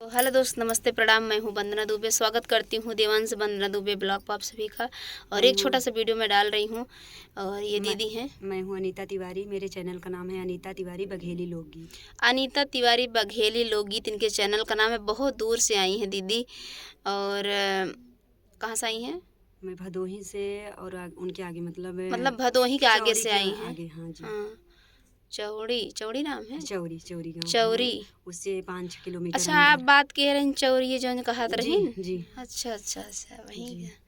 तो हेलो दोस्त, नमस्ते, प्रणाम। मैं हूं वंदना दुबे। स्वागत करती हूं देवांश वंदना दुबे ब्लॉग पर आप सभी का। और एक छोटा सा वीडियो मैं डाल रही हूं। और ये दीदी हैं, मैं हूं अनीता तिवारी। मेरे चैनल का नाम है अनीता तिवारी बघेली लोकगीत। अनीता तिवारी बघेली लोकगीत इनके चैनल का नाम है। बहुत दूर से आई हैं दीदी। और कहाँ से आई हैं? मैं भदोही से और उनके आगे मतलब भदोही के आगे चौरी से के आई हैं। आगे। हाँ जी। हाँ, चौड़ी चौड़ी नाम है। चौरी चौरी गांव है वो। चौरी। उससे 5 किलोमीटर अच्छा, आप अंदर। बात कह रही हैं चौरी, ये जो कहा जी रही। जी अच्छा अच्छा अच्छा, वही जी। है।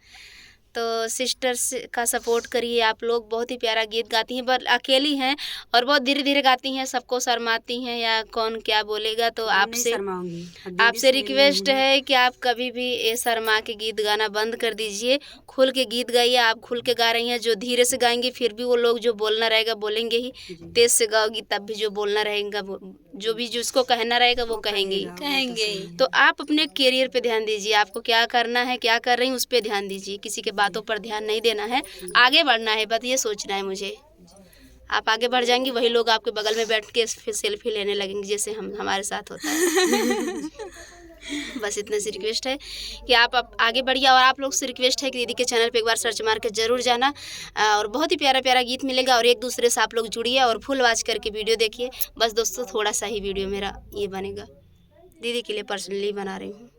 तो सिस्टर्स का सपोर्ट करिए। आप लोग बहुत ही प्यारा गीत गाती हैं, पर अकेली हैं और बहुत धीरे धीरे गाती हैं, सबको शर्माती हैं या कौन क्या बोलेगा। तो अब नहीं आपसे शर्माऊंगी। अब दीदी आपसे से मिलने आई हूँ रिक्वेस्ट मैं। है कि आप कभी भी ये शर्मा के गीत गाना बंद कर दीजिए। खुल के गीत गाइए। आप खुल के गा रही हैं। जो धीरे से गाएंगे फिर भी वो लोग जो बोलना रहेगा बोलेंगे ही। जी तेज से गाओगी तब भी जो बोलना रहेगा जो भी जिसको कहना रहेगा वो कहेंगे ही। कहेगा, वो तो सही है। तो आप अपने करियर पे ध्यान दीजिए। आपको क्या करना है, क्या कर रही हैं, उस पर ध्यान दीजिए। किसी के बातों पर ध्यान नहीं देना है, आगे बढ़ना है, बस ये सोचना है मुझे। आप आगे बढ़ जाएंगी, वही लोग आपके बगल में बैठ के फिर सेल्फी लेने लगेंगे, जैसे हमारे साथ होता है। बस इतना सी रिक्वेस्ट है कि आप आगे बढ़िए। और आप लोग से रिक्वेस्ट है कि दीदी के चैनल पे एक बार सर्च मार के ज़रूर जाना। और बहुत ही प्यारा प्यारा गीत मिलेगा। और एक दूसरे से आप लोग जुड़िए और फुल वॉच करके वीडियो देखिए। बस दोस्तों, थोड़ा सा ही वीडियो मेरा ये बनेगा, दीदी के लिए पर्सनली बना रही हूँ।